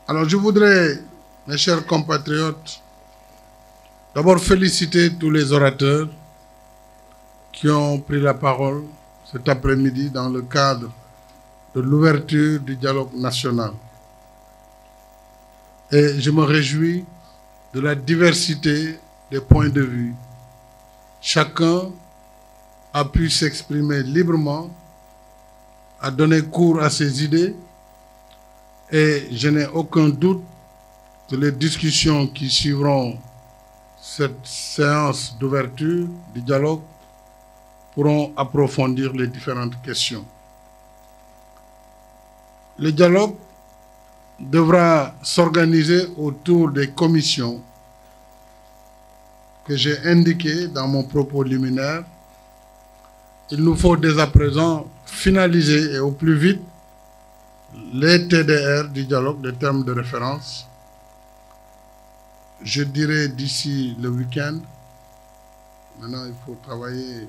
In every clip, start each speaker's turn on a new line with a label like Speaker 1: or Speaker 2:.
Speaker 1: Alors, je voudrais, mes chers compatriotes, d'abord féliciter tous les orateurs qui ont pris la parole cet après-midi dans le cadre de l'ouverture du dialogue national. Et je me réjouis de la diversité des points de vue. Chacun a pu s'exprimer librement, a donné cours à ses idées, et je n'ai aucun doute que les discussions qui suivront cette séance d'ouverture du dialogue pourront approfondir les différentes questions. Le dialogue devra s'organiser autour des commissions que j'ai indiquées dans mon propos liminaire. Il nous faut dès à présent finaliser et au plus vite les TDR du dialogue, des termes de référence. Je dirais d'ici le week-end. Maintenant, il faut travailler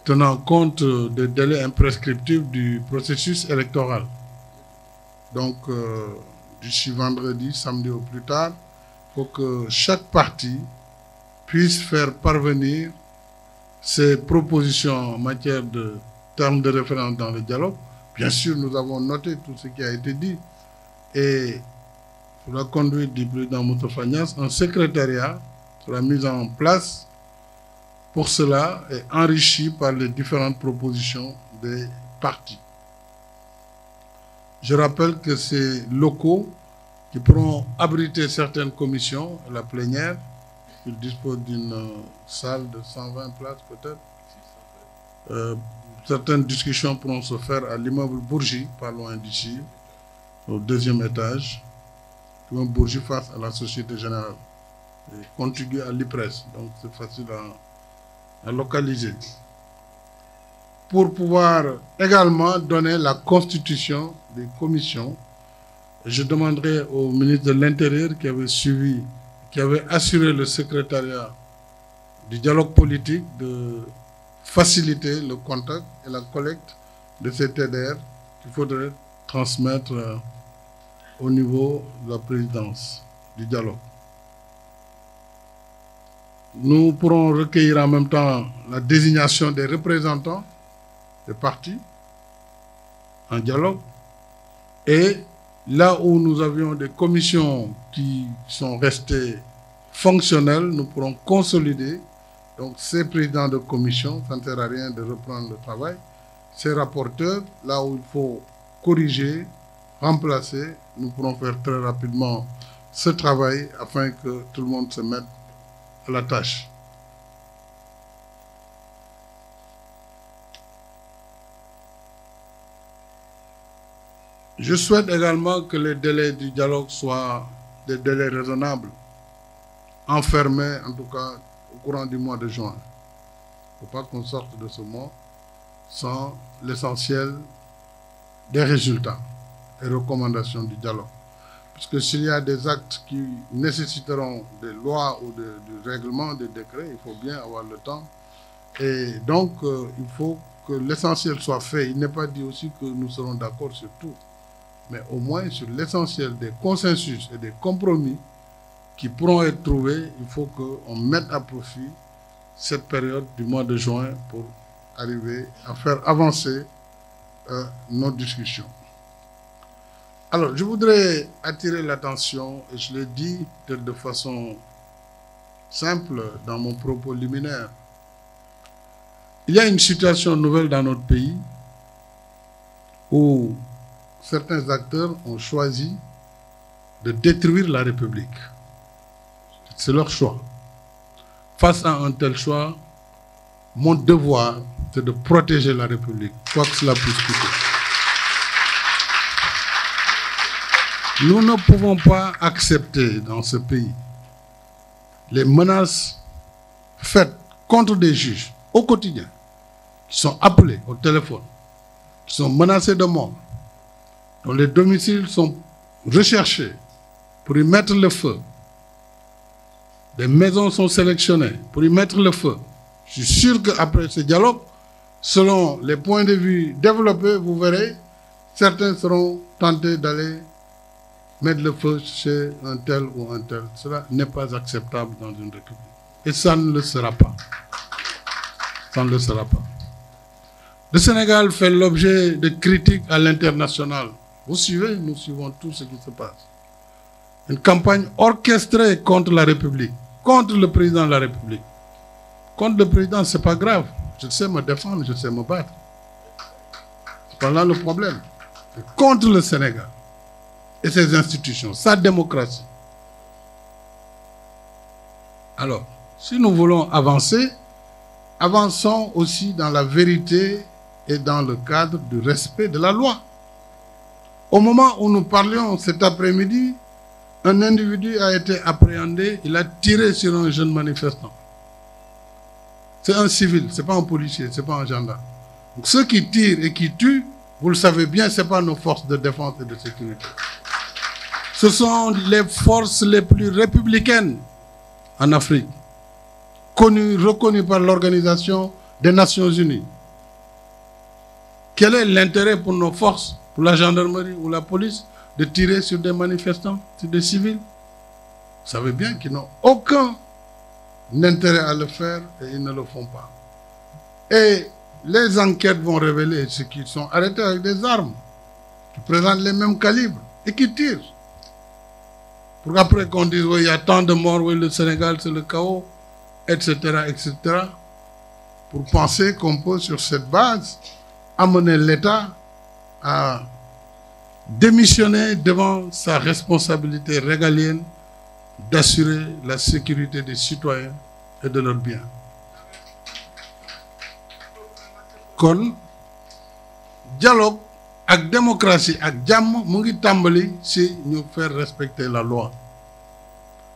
Speaker 1: tenant compte des délais imprescriptibles du processus électoral. Donc, d'ici vendredi, samedi au plus tard, il faut que chaque parti puisse faire parvenir ses propositions en matière de termes de référence dans le dialogue. Bien sûr, nous avons noté tout ce qui a été dit. Et sous la conduite du président Moustapha Niasse, un secrétariat sera mis en place pour cela et enrichi par les différentes propositions des partis. Je rappelle que ces locaux qui pourront abriter certaines commissions, la plénière, ils disposent d'une salle de 120 places peut-être. Certaines discussions pourront se faire à l'immeuble Bourgie, pas loin d'ici, au deuxième étage. L'immeuble Bourgie face à la Société Générale, contigu à l'IPRES, donc c'est facile à localiser. Pour pouvoir également donner la constitution des commissions, je demanderai au ministre de l'Intérieur qui avait assuré le secrétariat du dialogue politique de faciliter le contact et la collecte de ces TDR qu'il faudrait transmettre au niveau de la présidence du dialogue. Nous pourrons recueillir en même temps la désignation des représentants des partis en dialogue. Et là où nous avions des commissions qui sont restées fonctionnelles, nous pourrons consolider. Donc ces présidents de commission, ça ne sert à rien de reprendre le travail. Ces rapporteurs, là où il faut corriger, remplacer, nous pourrons faire très rapidement ce travail afin que tout le monde se mette à la tâche. Je souhaite également que les délais du dialogue soient des délais raisonnables, enfermés en tout cas au courant du mois de juin. Il ne faut pas qu'on sorte de ce mois sans l'essentiel des résultats et recommandations du dialogue. Parce que s'il y a des actes qui nécessiteront des lois ou du règlement, des décrets, il faut bien avoir le temps. Et donc, il faut que l'essentiel soit fait. Il n'est pas dit aussi que nous serons d'accord sur tout, mais au moins sur l'essentiel des consensus et des compromis qui pourront être trouvés, il faut qu'on mette à profit cette période du mois de juin pour arriver à faire avancer nos discussions. Alors, je voudrais attirer l'attention, et je l'ai dit de façon simple dans mon propos liminaire. Il y a une situation nouvelle dans notre pays où certains acteurs ont choisi de détruire la République. C'est leur choix. Face à un tel choix, mon devoir, c'est de protéger la République, quoi que cela puisse coûter. Nous ne pouvons pas accepter dans ce pays les menaces faites contre des juges au quotidien, qui sont appelés au téléphone, qui sont menacés de mort, dont les domiciles sont recherchés pour y mettre le feu. Des maisons sont sélectionnées pour y mettre le feu. Je suis sûr qu'après ce dialogue, selon les points de vue développés, vous verrez, certains seront tentés d'aller mettre le feu chez un tel ou un tel. Cela n'est pas acceptable dans une république. Et ça ne le sera pas. Ça ne le sera pas. Le Sénégal fait l'objet de critiques à l'international. Vous suivez, nous suivons tout ce qui se passe. Une campagne orchestrée contre la République, contre le président de la République. Contre le président, ce n'est pas grave. Je sais me défendre, je sais me battre. C'est pas là le problème. Mais contre le Sénégal et ses institutions, sa démocratie. Alors, si nous voulons avancer, avançons aussi dans la vérité et dans le cadre du respect de la loi. Au moment où nous parlions cet après-midi, un individu a été appréhendé, il a tiré sur un jeune manifestant. C'est un civil, ce n'est pas un policier, ce n'est pas un gendarme. Donc ceux qui tirent et qui tuent, vous le savez bien, ce n'est pas nos forces de défense et de sécurité. Ce sont les forces les plus républicaines en Afrique, connues, reconnues par l'Organisation des Nations Unies. Quel est l'intérêt pour nos forces, pour la gendarmerie ou la police, de tirer sur des manifestants, sur des civils? Vous savez bien qu'ils n'ont aucun intérêt à le faire et ils ne le font pas. Et les enquêtes vont révéler ceux qui sont arrêtés avec des armes, qui présentent les mêmes calibres et qui tirent. Pour après qu'on dise, oui, il y a tant de morts, oui, le Sénégal, c'est le chaos, etc., etc. Pour penser qu'on peut, sur cette base, amener l'État à démissionner devant sa responsabilité régalienne d'assurer la sécurité des citoyens et de leurs biens. Kon dialogue ak démocratie ak jàmm mu ngi tàmbali si ñu faire respecter la loi.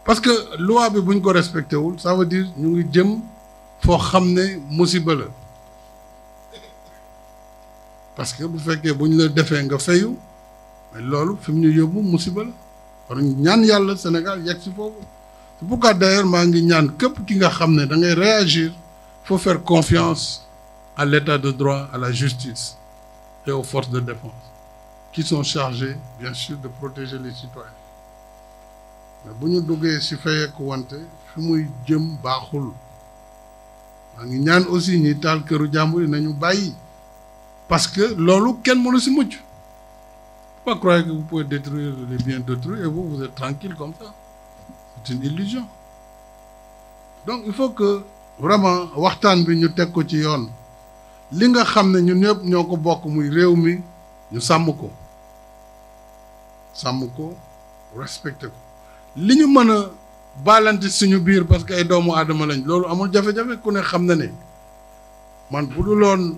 Speaker 1: Parce que loi bi buñ ko respecté wul, ça veut dire ñu ngi jëm foo xam ne musiba la. Parce que bu fekkee buñ la defee nga fayu, mais loolu fi mu ñu yóbbu musiba la. Kon ñaan yàlla Sénégal yegg si foofu. C'est pourquoi d'ailleurs maa ngi ñaan képp ki nga xam ne da ngay réagir, il faut faire confiance à l'état de droit, à la justice et aux forces de défense, qui sont chargées, bien sûr, de protéger les citoyens. Mais si nous devons si fayeeku wante fi muy jëm baaxul. Maa ngi ñaan aussi ñi taal këru jàmbur yi nañu bàyyi, parce que loolu kenn mënu si mucc. Pas croire que vous pouvez détruire les biens d'autrui et vous êtes tranquille comme ça. C'est une illusion. Donc il faut que vraiment waxtaan bi ñu teg ko ci yoon. Li nga xam ne ñun ñëpp ñoo ko bokk muy réew mi ñu sàmm ko respecté ko li ñu mën a baalante suñu biir parce que ay doomu aadama lañ loolu amul jafe-jafe ku ne xam na ne man bu dul woon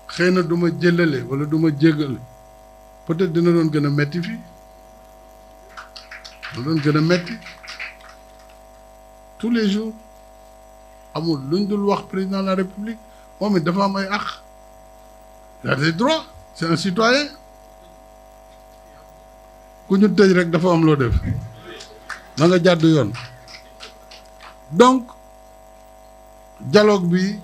Speaker 1: xëy na du ma jëlale wala du ma jéggale peut-être dina doon gën a metti fii dina doon gën a metti tous les jours amul luñ dul wax président de la République moom it dafa am ay àq il a des droits c'est un citoyen ku ñu tëj rek dafa am loo def na nga jàdd yoon donc dialogue bi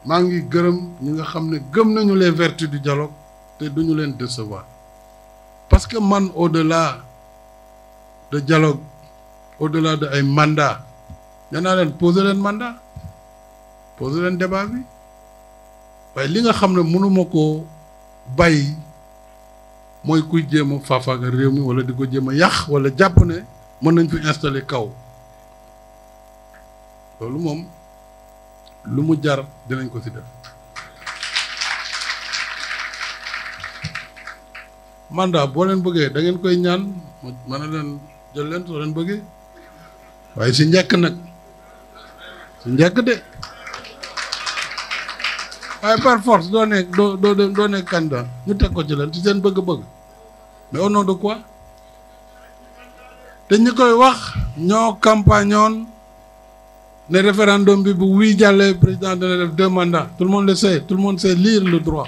Speaker 1: maa ngi gërëm ñi nga xam ne gëm nañu les vertus du dialogue te duñu leen décevoir parce que man au-delà de dialogue au-delà de ay mandat nee naa leen poser leen mandat poser leen débat bi waaye li nga xam ne mënuma koo bàyyi mooy kuy jéem a faafaaga réew mi wala di ko jéem a yàq wala jàpp ne mën nañ fi installer kaw loolu moom lu mu jar dinañ ko ci def mandat boo leen bëggee da ngeen koy ñaan ma ne leen jël leen soo leen bëggee waaye si njëkk nag si njëkk de waaye par force doo nekk candidat ñu teg ko ci leen ci seen bëgg-bëgg mais au nom de quoi te ñi koy wax ñoo campagnoon ne référendum bi bu wii jàllee président dana def 2 mandats tout le monde le sait tout le monde sait lire le droit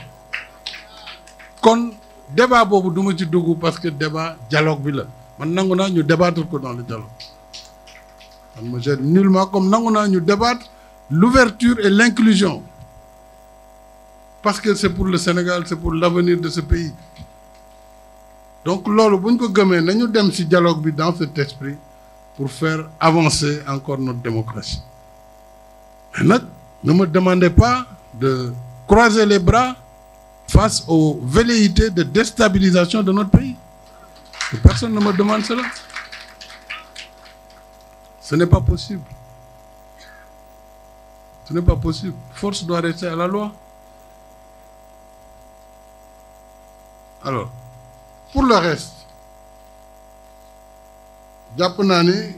Speaker 1: kon débat boobu du ma ci dugg parce que débat dialogue bi la man nangu naa ñu débattre ko dans le dialogue man ma gêne nullement comme nangu naa ñu débattre l'ouverture et l'inclusion parce que c'est pour le Sénégal, c'est pour l'avenir de ce pays. donc loolu bu ñu ko gëmee nañu dem ci dialogue bi dans cet esprit pour faire avancer encore notre démocratie. Mais nag ne me demandez pas de croiser les bras face aux velléités de déstabilisation de notre pays. Personne ne me demande cela. Ce n'est pas possible. Ce n'est pas possible. Force doit rester à la loi. Alors, pour le reste, jàpp naa ni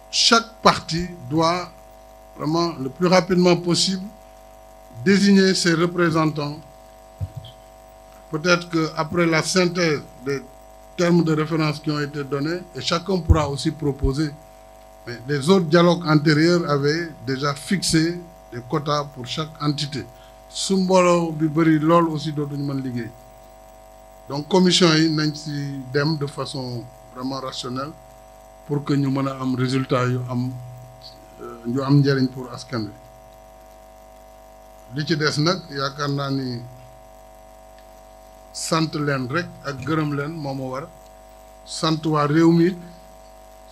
Speaker 1: chaque parti doit vraiment le plus rapidement possible désigner ses représentants. Peut-être qu'après la synthèse des termes de référence qui ont été donnés, et chacun pourra aussi proposer. Mais les autres dialogues antérieurs avaient déjà fixé des quotas pour chaque entité. Su mbooloo bi bëri lool aussi dootuñu mën liggéey. Donc commission yi nañ ci dem de façon vraiment rationnelle pour que ñu mën a am résultat yu am njëriñ pour askan wi. Li ci des nag yaakaar naa ni sant leen rek ak gërëm leen moo ma war sant waa réew mi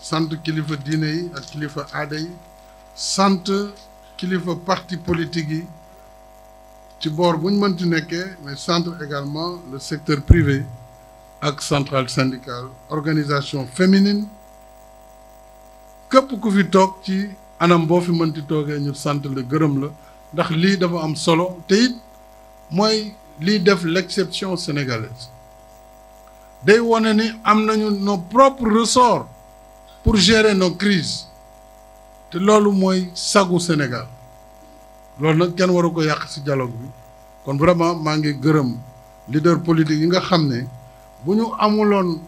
Speaker 1: sant kilifa diine yi ak kilifa aada yi sant kilifa parti politique yi ci boor bu ñu mënti nekkee mais sant également le secteur privé ak centrale syndicale organisation féminine képp ku fi toog ci anam boo fi mënti toogee ñu sant la gërëm la ndax lii dafa am solo te it mooy lii def l'exception sénégalaise day wone ni am nañu nos propres ressorts pour gérer nos crises te loolu mooy sagu Sénégal loolu nag kenn waru ko yàq ci dialogue bi kon vraiment maa ngi gërëm leader politique yi nga xam ne bu ñu amuloon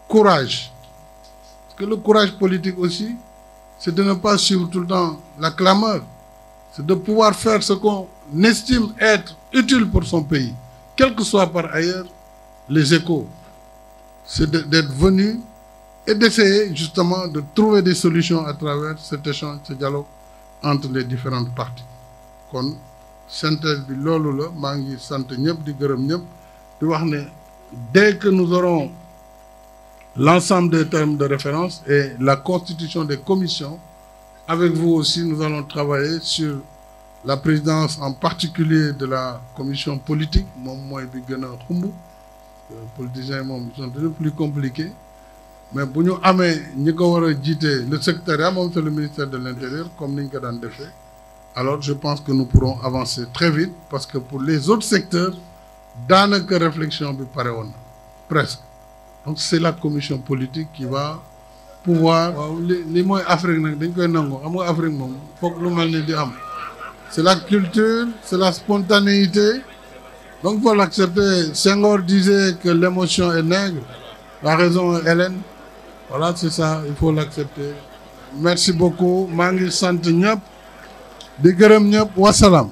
Speaker 1: courage parce que le courage politique aussi c'est de ne pas suivre tout le temps la clameur, c'est de pouvoir faire ce qu'on estime être utile pour son pays, quel que soit par ailleurs les échos. C'est d'être venu et d'essayer justement de trouver des solutions à travers cet échange, ce dialogue entre les différentes parties. Kon synthèse bi loolu la maa ngi sant ñëpp di gërëm ñëpp di wax ne dès que nous aurons l'ensemble des termes de référence et la constitution des commissions, avec vous aussi nous allons travailler sur la présidence en particulier de la commission politique moom mooy bi gën a xumb politiciens moom ils sont toujours plus compliqués mais bu ñu amee ñi ko war a jiite le secrétariat moom c'est le ministère de l'Intérieur comme ni ñu ko daan defee alors je pense que nous pourrons avancer très vite parce que pour les autres secteurs daanaka réflexion bi pare woon na presque donc c'est la commission politique qui va pouvoir. waaw li mooy Afrique nag dañ koy nangu xam nga Afrique moom foog lu mel ni di am. C'est la culture, c'est la spontanéité. Donc, il faut l'accepter. Senghor disait que l'émotion est nègre, la raison est hellène. Voilà, c'est ça, il faut l'accepter. Merci beaucoup. Maa ngi sant ñëpp di gërëm ñëpp wasalaam.